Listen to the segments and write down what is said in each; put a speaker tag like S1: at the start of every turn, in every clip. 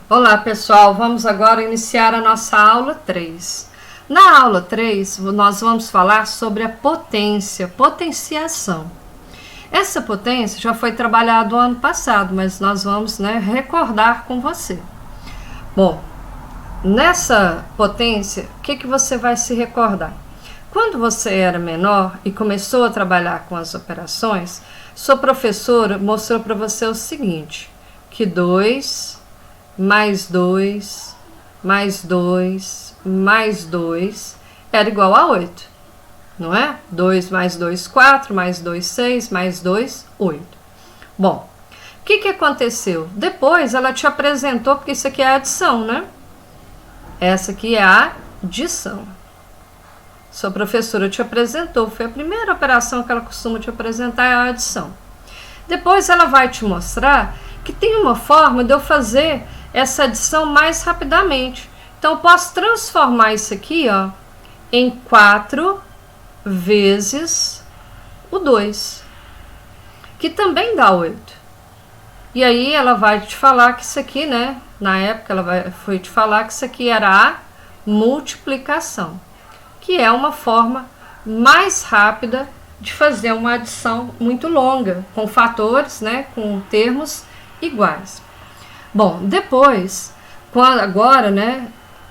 S1: Olá pessoal, vamos agora iniciar a nossa aula 3. Na aula 3, nós vamos falar sobre a potência, potenciação. Essa potência já foi trabalhada ano passado, mas nós vamos recordar com você. Bom, nessa potência, o que você vai se recordar? Quando você era menor e começou a trabalhar com as operações, sua professora mostrou para você o seguinte, que 2 mais 2, mais 2, mais 2 era igual a 8, não é? 2 mais 2, 4, mais 2, 6, mais 2, 8. Bom, o que aconteceu? Depois ela te apresentou, porque isso aqui é a adição, né? Essa aqui é a adição. Sua professora te apresentou, foi a primeira operação que ela costuma te apresentar, é a adição. Depois ela vai te mostrar que tem uma forma de eu fazer essa adição mais rapidamente. Então, eu posso transformar isso aqui, ó, em 4 vezes o 2, que também dá 8. E aí, ela vai te falar que isso aqui, né, na época, foi te falar que isso aqui era a multiplicação, que é uma forma mais rápida de fazer uma adição muito longa, com fatores, né, com termos iguais. Bom, depois, agora, né,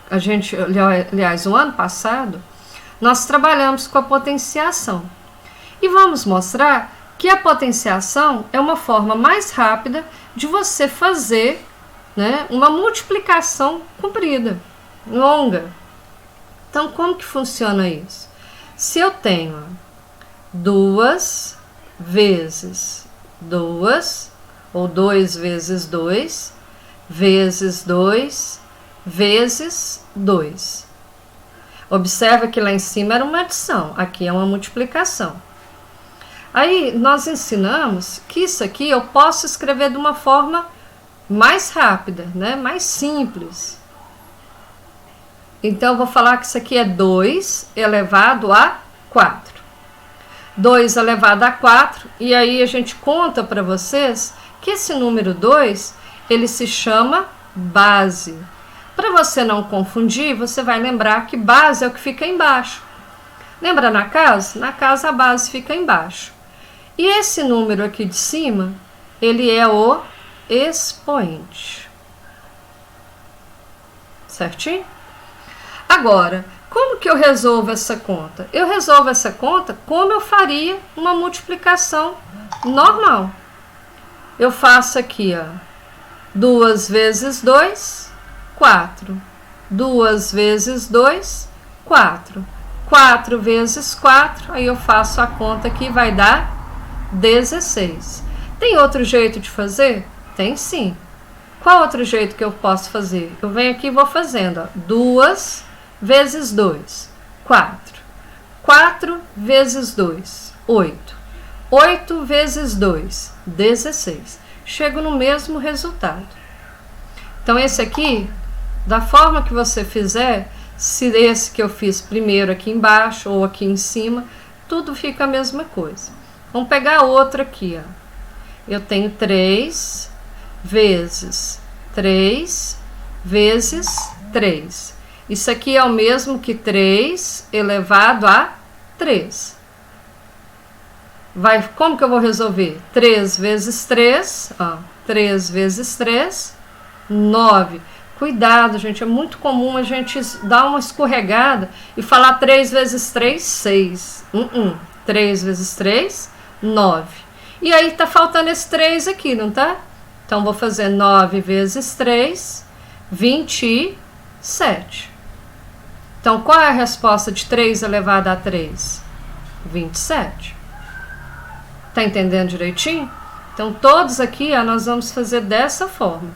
S1: a gente, aliás, o ano passado, nós trabalhamos com a potenciação. E vamos mostrar que a potenciação é uma forma mais rápida de você fazer, né, uma multiplicação comprida, longa. Então, como que funciona isso? Se eu tenho 2 vezes 2, ou 2 vezes 2, vezes 2, vezes 2. Observa que lá em cima era uma adição, aqui é uma multiplicação. Aí, nós ensinamos que isso aqui eu posso escrever de uma forma mais rápida, né? Mais simples. Então, eu vou falar que isso aqui é 2 elevado a 4. 2 elevado a 4, e aí a gente conta para vocês que esse número 2, ele se chama base. Para você não confundir, você vai lembrar que base é o que fica embaixo. Lembra na casa? Na casa a base fica embaixo. E esse número aqui de cima, ele é o expoente. Certinho? Agora, como que eu resolvo essa conta? Eu resolvo essa conta como eu faria uma multiplicação normal. Eu faço aqui, ó, 2 vezes 2, 4. 2 vezes 2, 4. 4 vezes 4, aí eu faço a conta aqui, vai dar 16. Tem outro jeito de fazer? Tem sim. Qual outro jeito que eu posso fazer? Eu venho aqui e vou fazendo, ó, 2 vezes 2, 4. 4 vezes 2, 8. 8 vezes 2, 16. Chego no mesmo resultado. Então, esse aqui, da forma que você fizer, se esse que eu fiz primeiro aqui embaixo ou aqui em cima, tudo fica a mesma coisa. Vamos pegar outro aqui, ó. Eu tenho 3 vezes 3 vezes 3. Isso aqui é o mesmo que 3 elevado a 3. Como que eu vou resolver? 3 vezes 3, ó, 3 vezes 3, 9. Cuidado, gente, é muito comum a gente dar uma escorregada e falar 3 vezes 3, 6. 3 vezes 3, 9. E aí tá faltando esse 3 aqui, não tá? Então, vou fazer 9 vezes 3, 27. Então, qual é a resposta de 3 elevado a 3? 27. Tá entendendo direitinho? Então, todos aqui, ó, nós vamos fazer dessa forma.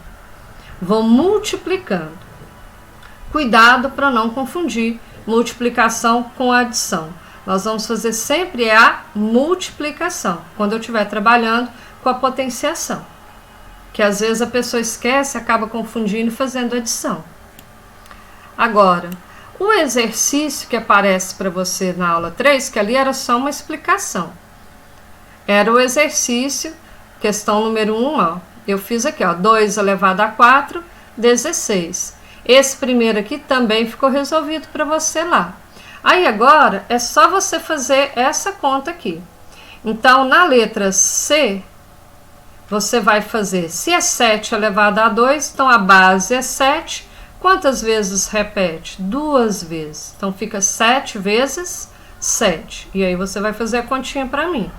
S1: Vou multiplicando. Cuidado para não confundir multiplicação com adição. Nós vamos fazer sempre a multiplicação, quando eu estiver trabalhando com a potenciação. Que às vezes a pessoa esquece, acaba confundindo e fazendo adição. Agora, o exercício que aparece para você na aula 3, que ali era só uma explicação. Era o exercício, questão número 1, ó. Eu fiz aqui, ó, 2 elevado a 4 16. Esse primeiro aqui também ficou resolvido para você lá. Aí agora é só você fazer essa conta aqui. Então, na letra C, você vai fazer, se é 7 elevado a 2, então a base é 7. Quantas vezes repete? 2 vezes. Então, fica 7 vezes 7. E aí você vai fazer a continha para mim.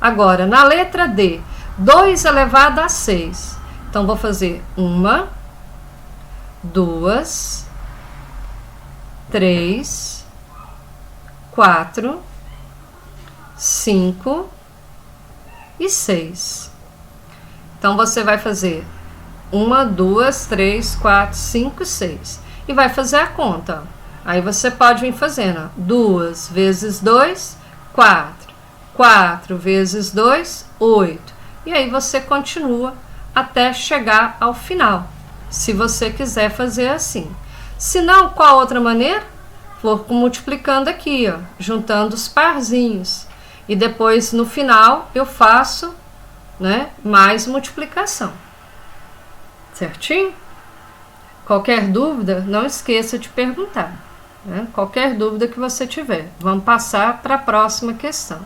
S1: Agora, na letra D, 2 elevado a 6. Então, vou fazer 1, 2, 3, 4, 5 e 6. Então, você vai fazer 1, 2, 3, 4, 5 e 6. E vai fazer a conta. Aí você pode vir fazendo. 2 vezes 2, 4. 4 vezes 2, 8. E aí você continua até chegar ao final, se você quiser fazer assim. Se não, qual outra maneira? Vou multiplicando aqui, ó, juntando os parzinhos. E depois, no final, eu faço, né, mais multiplicação. Certinho? Qualquer dúvida, não esqueça de perguntar, né? Qualquer dúvida que você tiver. Vamos passar para a próxima questão.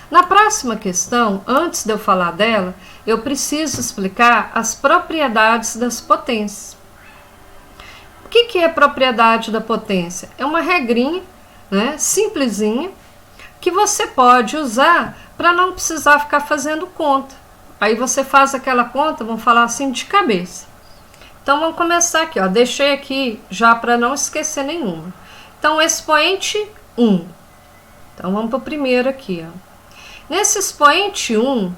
S1: Na próxima questão, antes de eu falar dela, eu preciso explicar as propriedades das potências. O que é propriedade da potência? É uma regrinha, né, simplesinha, que você pode usar para não precisar ficar fazendo conta. Aí você faz aquela conta, vamos falar assim, de cabeça. Então, vamos começar aqui, ó. Deixei aqui já para não esquecer nenhuma. Então, expoente 1. Então, vamos para o primeiro aqui, ó. Nesse expoente 1,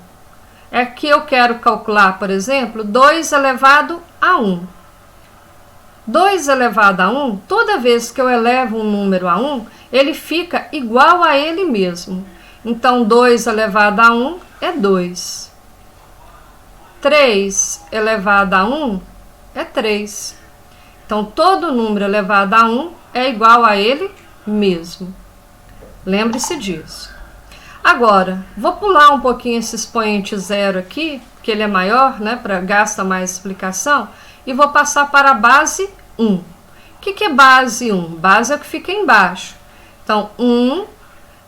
S1: é que eu quero calcular, por exemplo, 2 elevado a 1. 2 elevado a 1, toda vez que eu elevo um número a 1, ele fica igual a ele mesmo. Então, 2 elevado a 1 é 2. 3 elevado a 1 é 3. Então, todo número elevado a 1 é igual a ele mesmo. Lembre-se disso. Agora, vou pular um pouquinho esse expoente 0 aqui, que ele é maior, né, para gasta mais explicação, e vou passar para a base 1. O que é base 1? Base é o que fica embaixo. Então, 1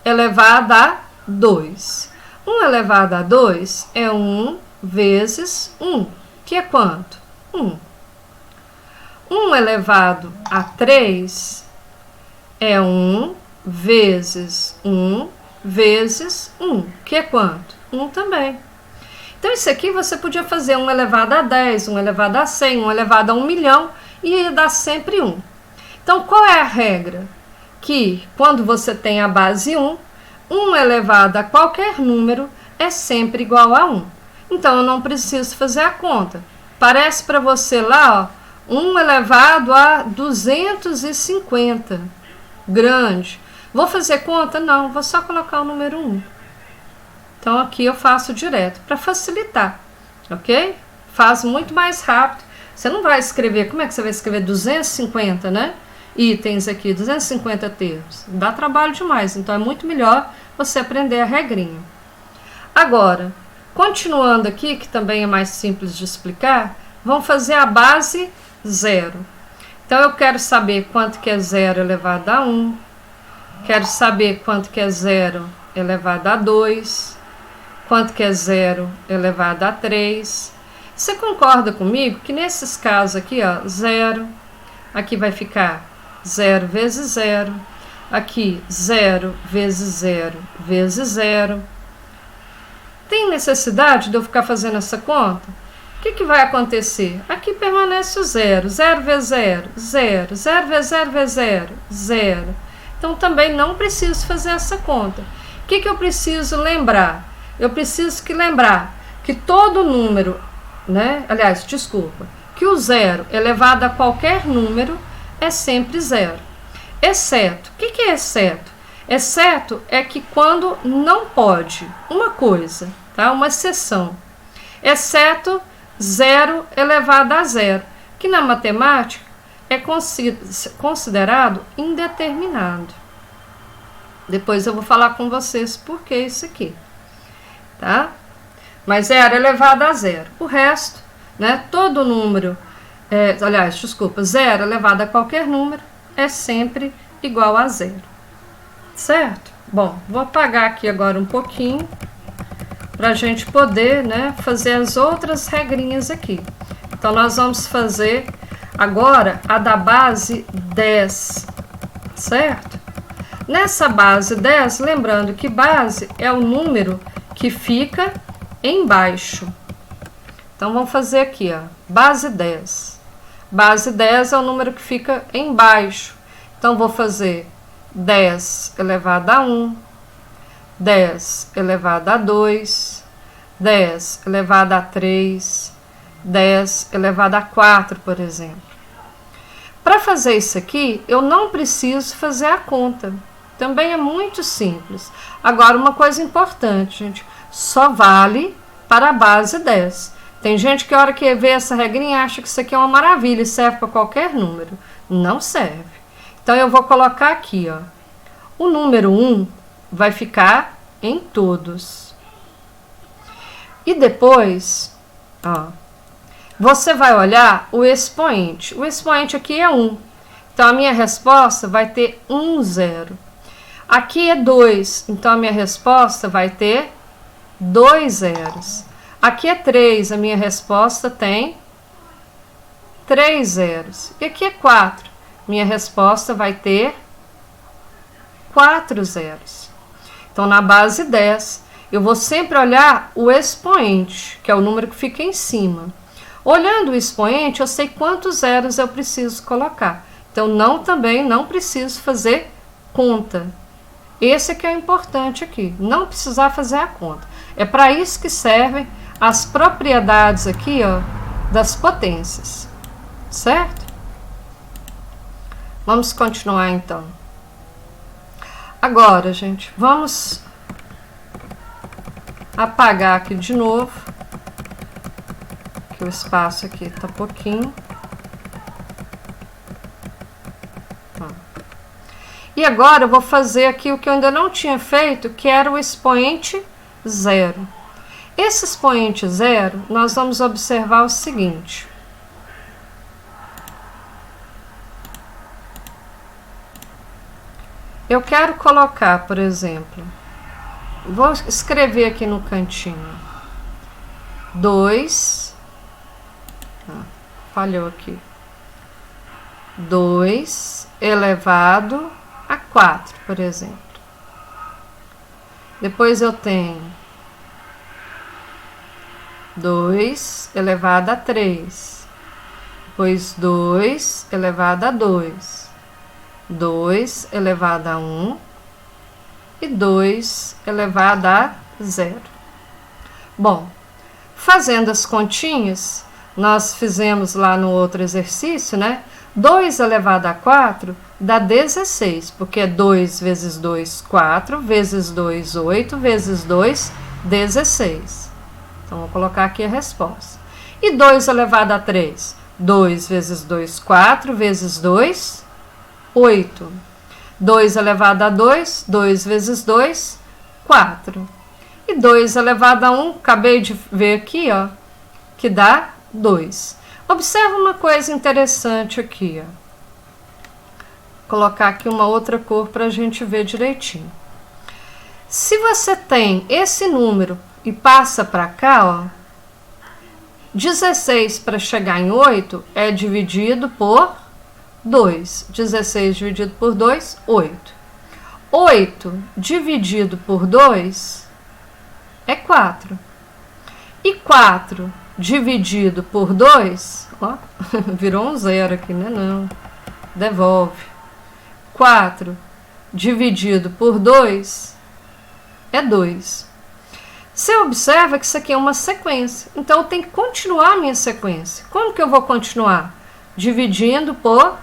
S1: elevado a 2. 1 elevado a 2 é 1 vezes 1, que é quanto? 1. 1 elevado a 3 é 1 vezes 1 vezes 1, que é quanto? 1 também. Então, isso aqui você podia fazer 1 elevado a 10, 1 elevado a 100, 1 elevado a 1 milhão, e ia dar sempre 1. Então, qual é a regra? Que, quando você tem a base 1, 1 elevado a qualquer número é sempre igual a 1. Então, eu não preciso fazer a conta. Parece para você lá, ó, 1 elevado a 250. Grande. Vou fazer conta? Não, vou só colocar o número 1. Então, aqui eu faço direto, para facilitar, ok? Faz muito mais rápido. Você não vai escrever, como é que você vai escrever 250, né? Itens aqui, 250 termos. Dá trabalho demais, então é muito melhor você aprender a regrinha. Agora, continuando aqui, que também é mais simples de explicar, vamos fazer a base 0. Então, eu quero saber quanto que é 0 elevado a 1. Quero saber quanto que é 0 elevado a 2, quanto que é 0 elevado a 3. Você concorda comigo que nesses casos aqui, ó, 0, aqui vai ficar 0 vezes 0, aqui 0 vezes 0 vezes 0. Tem necessidade de eu ficar fazendo essa conta? O que vai acontecer? Aqui permanece o 0, 0 vezes 0, 0, 0 vezes 0 vezes 0, 0. Então, também não preciso fazer essa conta. O que eu preciso lembrar? Eu preciso lembrar que todo número, né? Aliás, desculpa, que o 0 elevado a qualquer número é sempre 0. Exceto, o que é exceto? Exceto é que quando não pode uma coisa, tá? Uma exceção. Exceto 0 elevado a 0, que na matemática é considerado indeterminado. Depois eu vou falar com vocês por que isso aqui, tá? Mas 0 elevado a 0. O resto, né? Todo número aliás, desculpa, 0 elevado a qualquer número é sempre igual a 0. Certo? Bom, vou apagar aqui agora um pouquinho para a gente poder, né, fazer as outras regrinhas aqui. Então, nós vamos fazer agora a da base 10, certo? Nessa base 10, lembrando que base é o número que fica embaixo. Então, vamos fazer aqui, ó, base 10. Base 10 é o número que fica embaixo. Então, vou fazer 10 elevado a 1, 10 elevado a 2, 10 elevado a 3, 10 elevado a 4, por exemplo. Para fazer isso aqui, eu não preciso fazer a conta. Também é muito simples. Agora, uma coisa importante, gente, só vale para a base 10. Tem gente que a hora que vê essa regrinha acha que isso aqui é uma maravilha e serve para qualquer número. Não serve. Então, eu vou colocar aqui, ó, o número 1 vai ficar em todos. E depois, ó, você vai olhar o expoente. O expoente aqui é 1. Então, a minha resposta vai ter 1, 0. Aqui é 2. Então, a minha resposta vai ter 2 zeros. Aqui é 3. A minha resposta tem 3 zeros. E aqui é 4. Minha resposta vai ter 4 zeros. Então, na base 10, eu vou sempre olhar o expoente, que é o número que fica em cima. Olhando o expoente, eu sei quantos zeros eu preciso colocar. Então, também não preciso fazer conta. Esse que é importante aqui, não precisar fazer a conta. É para isso que servem as propriedades aqui, ó, das potências. Certo? Vamos continuar, então. Agora, gente, vamos apagar aqui de novo, que o espaço aqui tá pouquinho. E agora eu vou fazer aqui o que eu ainda não tinha feito, que era o expoente 0. Esse expoente 0, nós vamos observar o seguinte. Eu quero colocar, por exemplo, vou escrever aqui no cantinho, 2, falhou aqui, 2 elevado a 4, por exemplo. Depois eu tenho 2 elevado a 3, depois 2 elevado a 2. 2 elevado a 1 e 2 elevado a 0. Bom, fazendo as continhas, nós fizemos lá no outro exercício, né? 2 elevado a 4 dá 16, porque é 2 vezes 2, 4, vezes 2, 8, vezes 2, 16. Então, vou colocar aqui a resposta. E 2 elevado a 3? 2 vezes 2, 4, vezes 2, 8. 2 elevado a 2, 2 vezes 2, 4. E 2 elevado a 1, acabei de ver aqui, ó, que dá 2. Observa uma coisa interessante aqui, ó. Vou colocar aqui uma outra cor para a gente ver direitinho. Se você tem esse número e passa para cá, ó, 16 para chegar em 8 é dividido por 2. 16 dividido por 2, 8. 8 dividido por 2 é 4. E 4 dividido por 2, ó, virou um 0 aqui, né? Não, devolve. 4 dividido por 2 é 2. Você observa que isso aqui é uma sequência. Então, eu tenho que continuar a minha sequência. Como que eu vou continuar? Dividindo por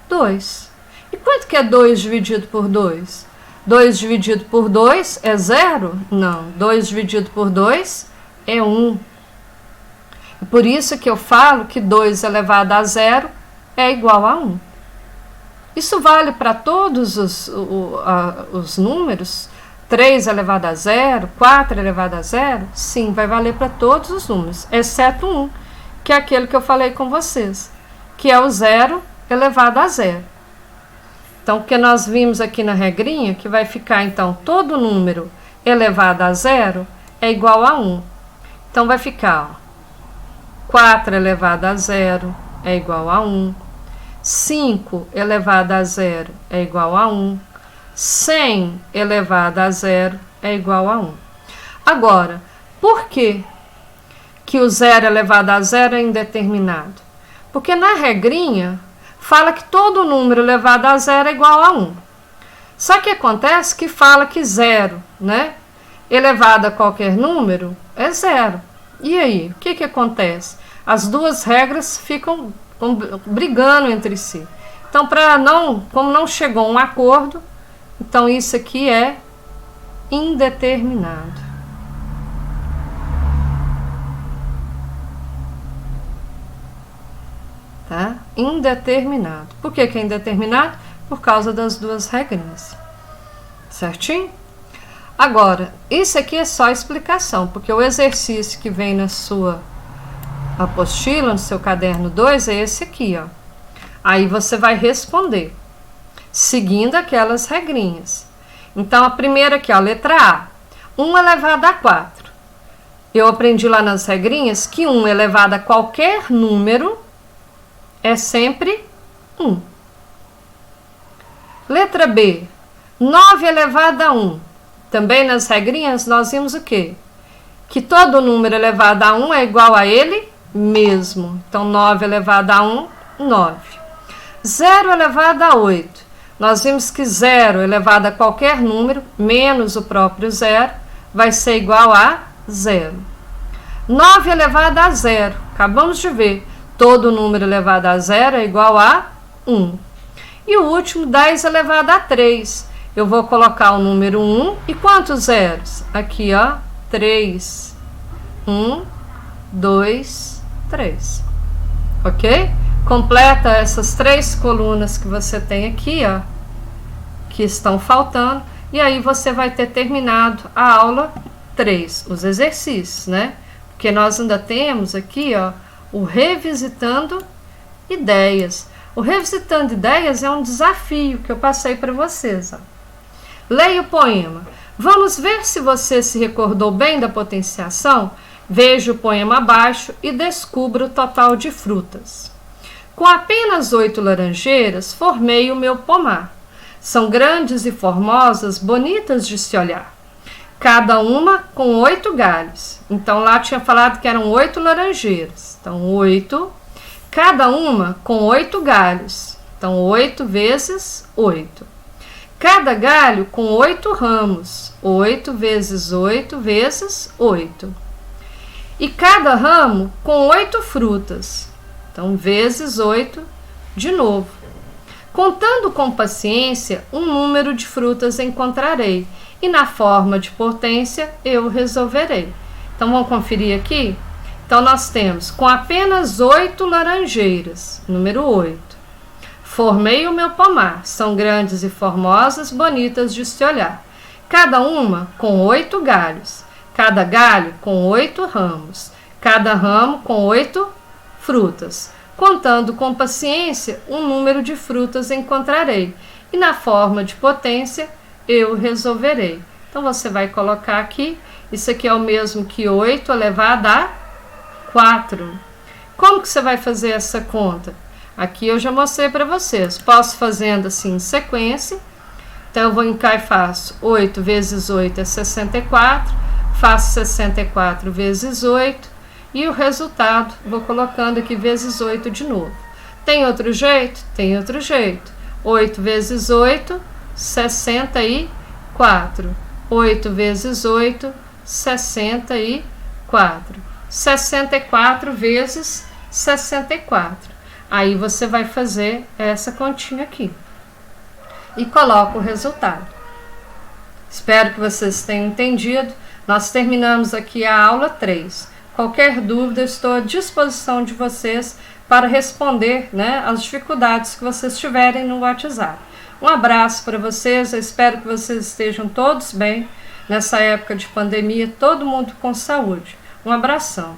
S1: 2. E quanto que é 2 dividido por 2? 2 dividido por 2 é 0? Não. 2 dividido por 2 é 1. E por isso que eu falo que 2 elevado a 0 é igual a 1. Isso vale para todos os números? 3 elevado a 0, 4 elevado a 0? Sim, vai valer para todos os números, exceto 1, que é aquele que eu falei com vocês, que é o 0 elevado a 0. Então, o que nós vimos aqui na regrinha, que vai ficar, então, todo número elevado a 0 é igual a 1. Então, vai ficar, ó, 4 elevado a 0 é igual a 1. 5 elevado a 0 é igual a 1. 100 elevado a 0 é igual a 1. Agora, por que o 0 elevado a 0 é indeterminado? Porque na regrinha fala que todo número elevado a 0 é igual a 1. Só que acontece que fala que 0, né, elevado a qualquer número é 0. E aí, o que acontece? As duas regras ficam brigando entre si. Então, como não chegou a um acordo, então isso aqui é indeterminado. Tá? Indeterminado. Por que é indeterminado? Por causa das duas regrinhas. Certinho? Agora, isso aqui é só explicação, porque o exercício que vem na sua apostila, no seu caderno 2, é esse aqui, ó. Aí você vai responder, seguindo aquelas regrinhas. Então, a primeira aqui, ó, letra A. 1 elevado a 4. Eu aprendi lá nas regrinhas que 1 elevado a qualquer número é sempre 1. Letra B. 9 elevado a 1. Também nas regrinhas nós vimos o quê? Que todo número elevado a 1 é igual a ele mesmo. Então, 9 elevado a 1, 9. 0 elevado a 8. Nós vimos que 0 elevado a qualquer número, menos o próprio 0, vai ser igual a 0. 9 elevado a 0. Acabamos de ver. Todo número elevado a 0 é igual a 1. E o último, 10 elevado a 3. Eu vou colocar o número 1 e quantos zeros? Aqui, ó, 3. 1, 2, 3. Ok? Completa essas 3 colunas que você tem aqui, ó, que estão faltando, e aí você vai ter terminado a aula 3, os exercícios, né? Porque nós ainda temos aqui, ó, o Revisitando Ideias. O Revisitando Ideias é um desafio que eu passei para vocês, ó. Leia o poema. Vamos ver se você se recordou bem da potenciação? Veja o poema abaixo e descubra o total de frutas. Com apenas 8 laranjeiras, formei o meu pomar. São grandes e formosas, bonitas de se olhar. Cada uma com 8 galhos. Então, lá tinha falado que eram 8 laranjeiras. Então, 8. Cada uma com 8 galhos. Então, 8 vezes 8. Cada galho com 8 ramos. 8 vezes 8 vezes 8. E cada ramo com 8 frutas. Então, vezes 8 de novo. Contando com paciência, um número de frutas encontrarei, e na forma de potência eu resolverei. Então, vamos conferir aqui? Então, nós temos com apenas 8 laranjeiras, número 8. Formei o meu pomar, são grandes e formosas, bonitas de se olhar. Cada uma com 8 galhos, cada galho com 8 ramos, cada ramo com 8 frutas. Contando com paciência, um número de frutas encontrarei, e na forma de potência eu resolverei. Então, você vai colocar aqui, isso aqui é o mesmo que 8 elevado a 4. Como que você vai fazer essa conta? Aqui eu já mostrei para vocês. Posso fazendo assim em sequência. Então, eu vou cá e faço 8 vezes 8 é 64. Faço 64 vezes 8. E o resultado, vou colocando aqui vezes 8 de novo. Tem outro jeito? Tem outro jeito. 8 vezes 8, 64. 8 vezes 8, 64. 64 vezes 64. Aí você vai fazer essa continha aqui. E coloca o resultado. Espero que vocês tenham entendido. Nós terminamos aqui a aula 3. Qualquer dúvida, estou à disposição de vocês para responder, né, as dificuldades que vocês tiverem no WhatsApp. Um abraço para vocês, eu espero que vocês estejam todos bem nessa época de pandemia, todo mundo com saúde. Um abração.